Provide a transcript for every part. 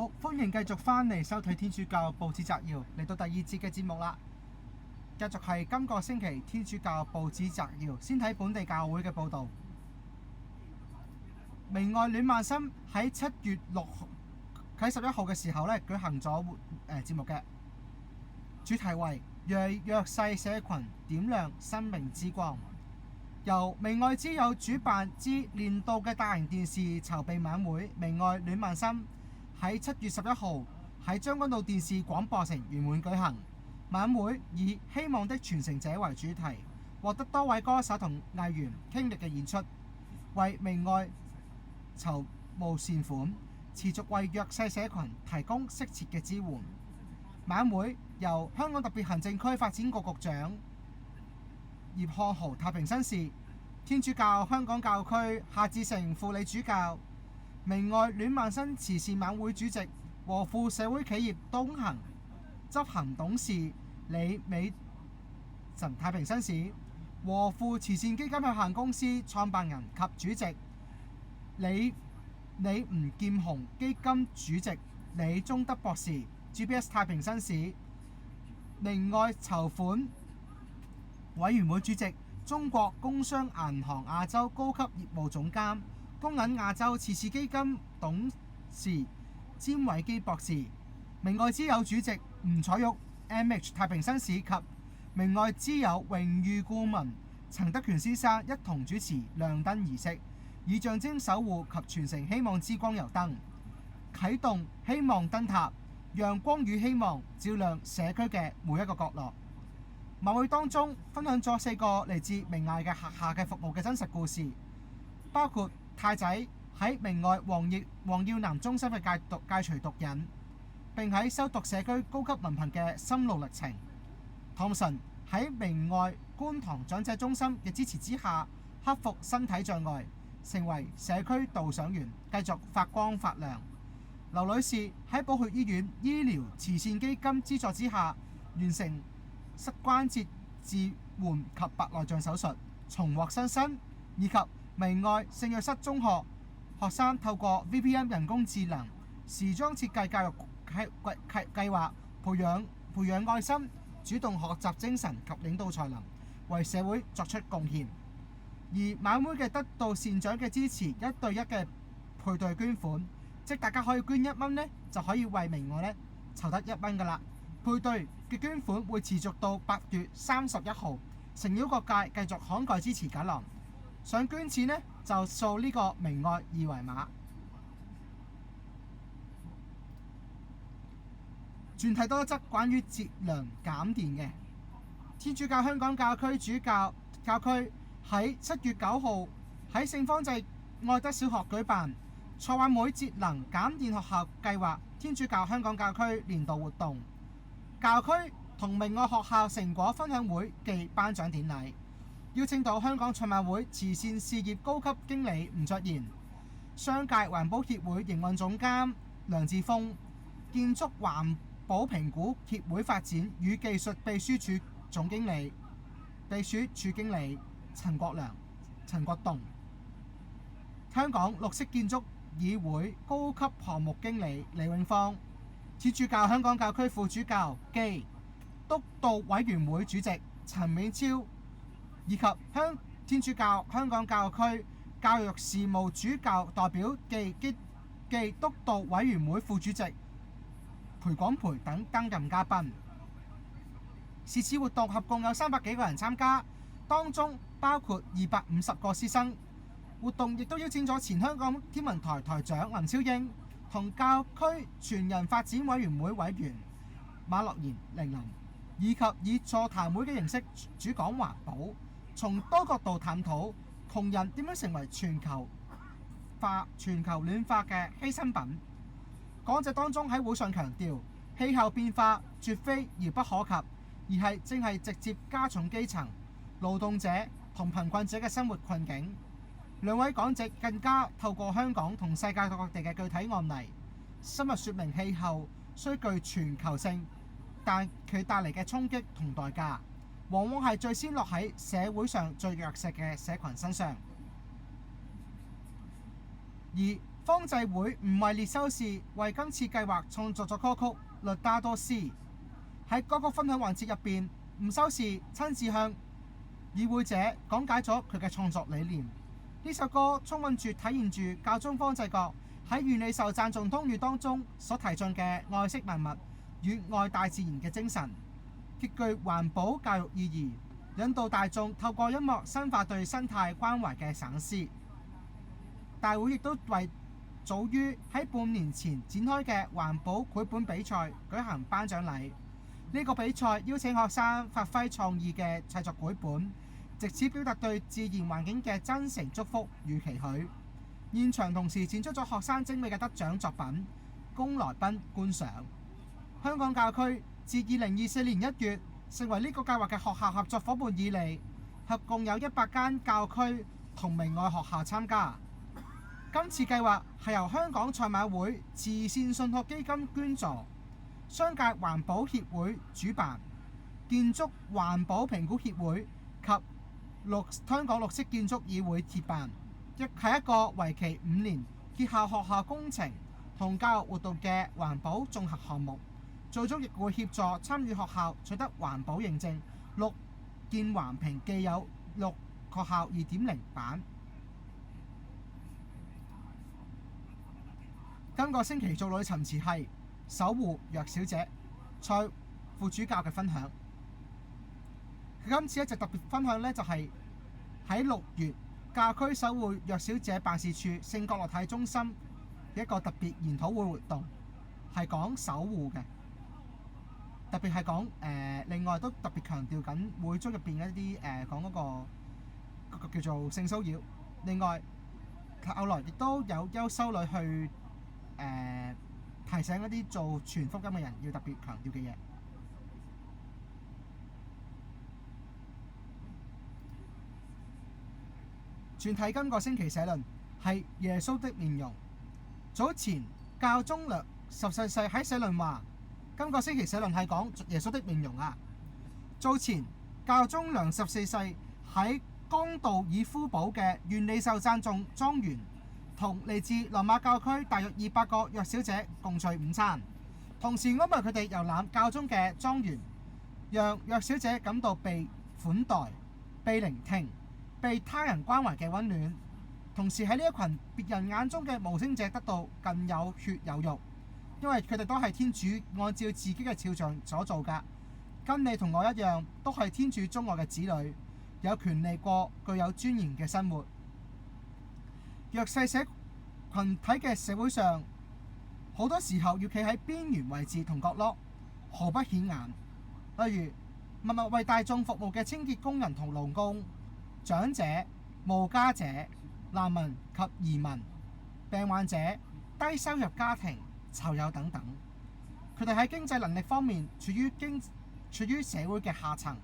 好，歡迎繼續翻嚟收睇天主教報紙摘要，嚟到第二節嘅節目啦。繼續係今個星期天主教報紙摘要，先睇本地教會嘅報導。明愛戀萬心喺7月6號喺11號嘅時候咧舉行咗節目嘅，主題為讓弱勢社群點亮生命之光。由明愛之友主辦之年度嘅大型電視籌備晚會明愛戀萬心，喺7月11號喺將軍澳電視廣播城圓滿舉行。晚會以希望的傳承者為主題，獲得多位歌手同藝員傾力嘅演出，為明愛籌募善款，持續為弱勢社群提供適切嘅支援。晚會由香港特別行政區發展局局長葉漢豪太平紳士、天主教香港教區夏志誠輔理主教、明愛戀萬心慈善晚會主席和富社會企業東行執行董事李美臣太平紳士、和富慈善基金有限公司創辦人及主席李吳劍雄基金主席李忠德博士、GPS 太平紳士、明愛籌款委員會主席、中國工商銀行亞洲高級業務總監、工銀亞洲慈善基金董事詹偉基博士、明愛之友主席吳彩玉、MH 太平紳士及明愛之友榮譽顧問陳德權先生一同主持亮燈儀式，以象徵守護及傳承希望之光油燈，啟動希望燈塔，讓光與希望照亮社區嘅每一個角落。晚會當中分享咗4個嚟自明愛嘅轄下嘅服務嘅真實故事，包括太仔喺明愛黃耀南中心嘅戒除毒癮，並喺修讀社區高級文憑嘅心路歷程。湯臣喺明愛觀塘長者中心嘅支持之下，克服身體障礙，成為社區導賞員，繼續發光發亮。劉女士喺寶血醫院醫療慈善基金資助之下，完成膝關節置換及白內障手術，重獲新生。以及明愛聖若瑟中學學生透過 VPN 人工智能時裝設計教育計劃，培養愛心、主動學習精神及領導才能，為社會作出貢獻。而晚會嘅得到善長嘅支持，1對1嘅配對捐款，即大家可以捐1蚊呢，就可以為明愛呢籌得1蚊噶啦。配對嘅捐款會持續到8月31號，誠邀各界繼續慷慨支持解囊。想捐錢呢，就掃呢個明愛2維碼。轉睇多一則關於節能減電嘅。天主教香港教區主教教區喺7月9號喺聖方濟愛德小學舉辦賽馬會節能減電學校計劃天主教香港教區年度活動，教區同明愛學校成果分享會暨頒獎典禮，邀請到香港賽馬會慈善事業高級經理吳卓賢、商界環保協會營運總監梁志峰、建築環保評估協會發展與技術秘書處總經理、秘書處經理陳國棟、香港綠色建築議會高級項目經理李永芳、天主教香港教區副主教基、督導委員會主席陳美超，以及天主教香港教區教育事務主教代表暨督導委員會副主席裴廣培等擔任嘉賓。是次活動合共有300幾個人參加，當中包括250個師生。活動亦都邀請咗前香港天文台台長林超英同教區全人發展委員會委員馬樂賢玲，以及以座談會嘅形式主講環保，從多角度探討窮人點樣成為全球暖化嘅犧牲品。講者當中喺會上強調，氣候變化絕非遙不可及，而係正係直接加重基層勞動者同貧困者嘅生活困境。兩位講者更加透過香港同世界各地嘅具體案例，深入說明氣候雖具全球性，但佢帶嚟嘅衝擊同代價，往往係最先落喺社會上最弱勢嘅社群身上。而方濟會唔係列修士為今次計劃創作咗歌曲《律達多斯》。喺歌曲分享環節入邊，吳修士親自向與會者講解咗佢嘅創作理念。呢首歌充滿住體現住教宗方濟各喺願你受讚頌通諭當中所提倡嘅愛惜萬物與愛大自然嘅精神，極具環保教育意義，引導大眾透過音樂深化對生態關懷嘅省思。大會亦都為早於喺半年前展開嘅環保繪本比賽舉行頒獎禮。呢個比賽邀請學生發揮創意嘅製作繪本，藉此表達對自然環境嘅真誠祝福與期許。現場同時展出咗學生精美嘅得獎作品，供來賓觀賞。香港教區自2024年1月成為呢個計劃嘅學校合作伙伴以嚟，合共有100間教區同明愛學校參加。今次計劃係由香港賽馬會慈善信託基金捐助，商界環保協會主辦，建築環保評估協會及香港綠色建築議會協辦，亦係一個為期5年結合學校工程同教育活動嘅環保綜合項目。最終亦會協助參與學校取得環保認證，綠建環評既有綠學校2.0版。今個星期做女尋詞係守護弱小者，蔡副主教嘅分享。佢今次一直特別分享呢，就係喺6月教區守護弱小者辦事處聖角落體中心一個特別研討會活動，係講守護嘅，特別係講另外都特別強調緊會中入邊一啲講嗰個叫做性騷擾。另外後來亦都有優修女去提醒一啲做傳福音嘅人要特別強調嘅嘢。全體今個星期社論係耶穌的面容。早前教宗梁14世喺社論話，今個星期社論係講耶穌的面容啊。早前教宗梁14世喺江道爾夫堡嘅願你受讚頌莊園，同嚟自羅馬教區大約200個弱小者共聚午餐，同時安排佢哋遊覽教宗嘅莊園，讓弱小者感到被款待、被聆聽、被他人關懷嘅溫暖。同時喺呢一群別人眼中嘅無聲者得到更有血有肉，因為佢哋都係天主按照自己嘅肖像所做㗎，跟你同我一樣，都係天主鍾愛嘅子女，有權利過具有尊嚴嘅生活。弱勢社群體嘅社會上，好多時候要企喺邊緣位置同角落，毫不顯眼。例如默默為大眾服務嘅清潔工人同勞工、長者、無家者、難民及移民、病患者、低收入家庭、囚友等等。佢哋喺經濟能力方面處於社會嘅下層，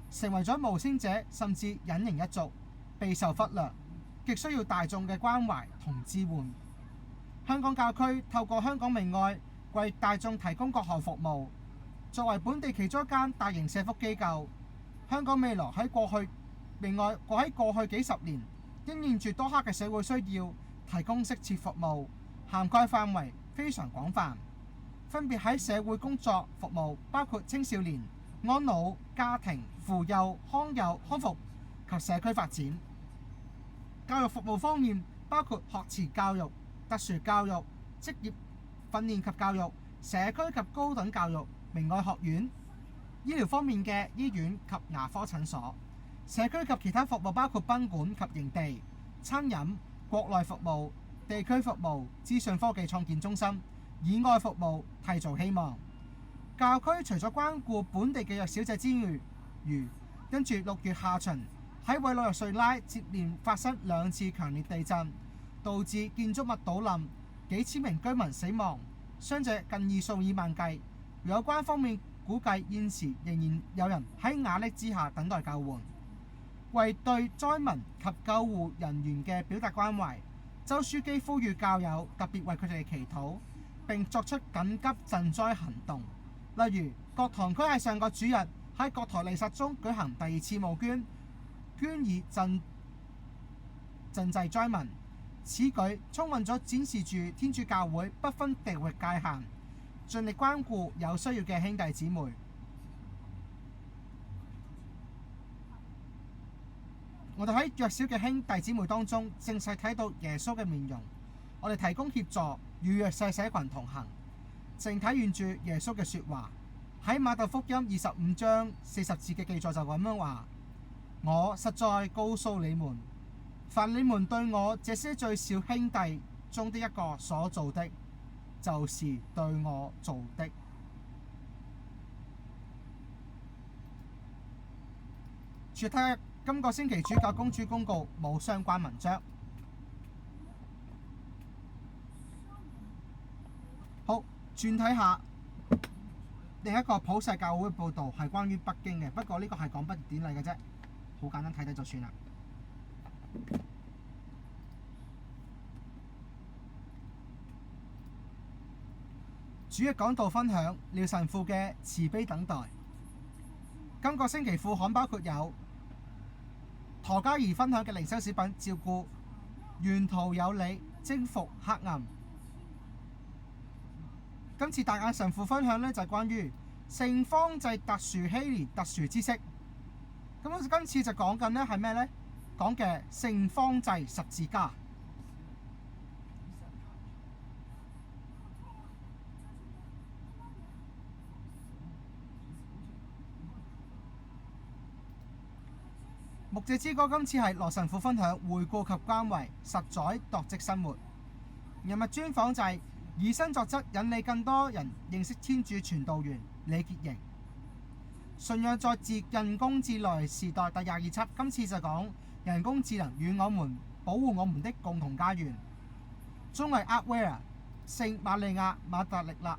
成為咗無聲者，甚至隱形一族，備受忽略，極需要大眾嘅關懷同支援。香港教區透過香港明愛為大眾提供各項服務。作為本地其中一間大型社福機構，香港未來喺過去幾十年應驗住多刻嘅社會需要，提供適切服務，涵蓋範圍非常廣泛，分別喺社會工作服務，包括青少年、安老、家庭、扶幼、康復及社區發展。教育服務方面，包括學前教育、特殊教育、職業訓練及教育、社區及高等教育、明愛學院。醫療方面嘅醫院及牙科診所。社區及其他服務包括賓館及營地、餐飲、國內服務、地區服務、資訊科技創建中心、以外服務，締造希望。教區除咗關顧本地嘅弱小者之餘，跟住6月下旬喺委內瑞拉接連發生2次強烈地震，導致建築物倒冧，幾千名居民死亡，傷者近數以萬計。有關方面估計現時仍然有人喺瓦礫之下等待救援。為對災民及救護人員嘅表達關懷，周書記呼籲教友特別為佢哋祈禱，並作出緊急賑災行動。例如，各堂區喺上個主日喺各台彌撒中舉行第2次募捐，捐以賑濟災民。此舉充分咗展示住天主教會不分地域界限，盡力關顧有需要嘅兄弟姊妹。我哋喺弱小嘅兄弟姊妹當中，正係睇到耶穌嘅面容。我哋提供協助，與弱勢社群同行，正體現住耶穌嘅説話。喺馬竇福音25章40節嘅記載就咁樣話：我實在告訴你們，凡你們對我這些最小兄弟中的一個所做的，就是對我做的。注睇今個星期主教公主公告冇相關文章。好，轉睇下另一個普世教會報導係關於北京嘅，不過呢個係講畢業典禮嘅啫，好簡單睇睇就算啦。主日講道分享廖神父嘅慈悲等待。今個星期副刊包括有陀嘉怡分享嘅靈修小品照顧，沿途有你征服黑暗。今次大眼神父分享呢，就係關於聖方濟特殊禧年特殊知識。咁今次就講緊呢係咩呢？講嘅聖方濟十字架。牧者之歌今次係羅神父分享回顧及關懷實在度職生活。人物專訪就係以身作則，引領更多人認識天主傳道員李潔瑩。信仰在人工智能時代第22輯，今次就講人工智能與我們保護我們的共同家園。綜藝 Artware 聖瑪利亞馬達力納。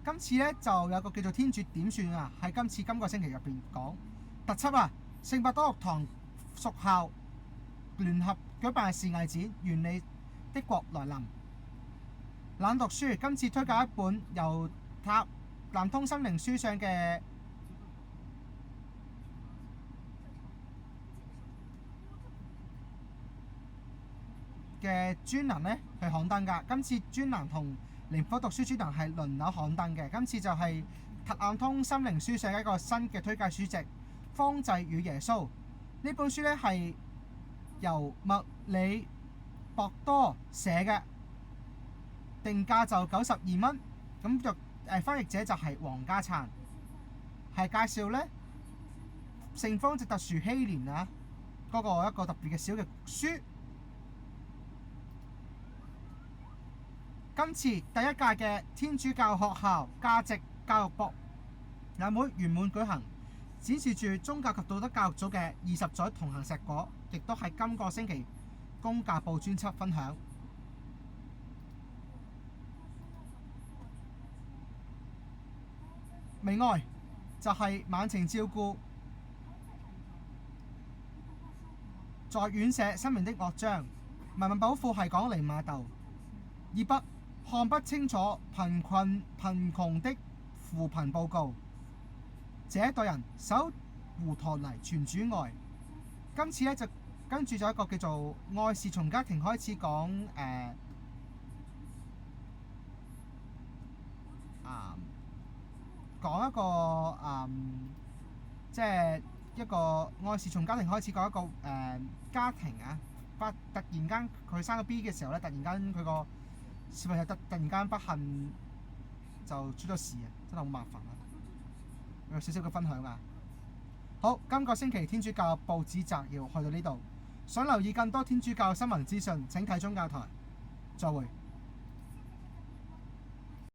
今次呢，就有個叫做天主點算啊，喺今個星期入邊講特輯啊，聖伯多祿堂屬校聯合舉辦視藝展，願你的國來臨。懶讀書今次推介一本由南通心靈書上嘅專欄呢去刊登㗎。今次專欄同靈火讀書專欄係輪流刊登嘅。今次就係南通心靈書上一個新嘅推介書籍《方濟與耶穌》。呢本書呢係由麥里博多寫嘅，定價就92蚊。咁就翻譯者就係黃家燦，係介紹呢聖方濟特殊禧年啊嗰個一個特別嘅小嘅書。今次第一屆嘅天主教學校價值教育博覽會圓滿舉行，展示住宗教及道德教育組嘅20載同行碩果，亦都係今個星期公教報專輯分享。明愛就係晚晴照顧，在院舍生命的樂章。文物保護係講離瑪竇。以北看不清楚貧窮的扶貧報告，這一代人守護陀泥傳主愛。今次呢，就跟住咗一個叫做愛是從家庭開始講講一個即係一個愛是從家庭開始講一個家庭啊，突然間佢生個 B 嘅時候呢，突然間佢個小朋友突然間不幸就出咗事啊，真係好麻煩啊！有少少嘅分享啊。好，今個星期天主教報紙摘要去到呢度。想留意更多天主教新聞資訊，請睇宗教台。再會。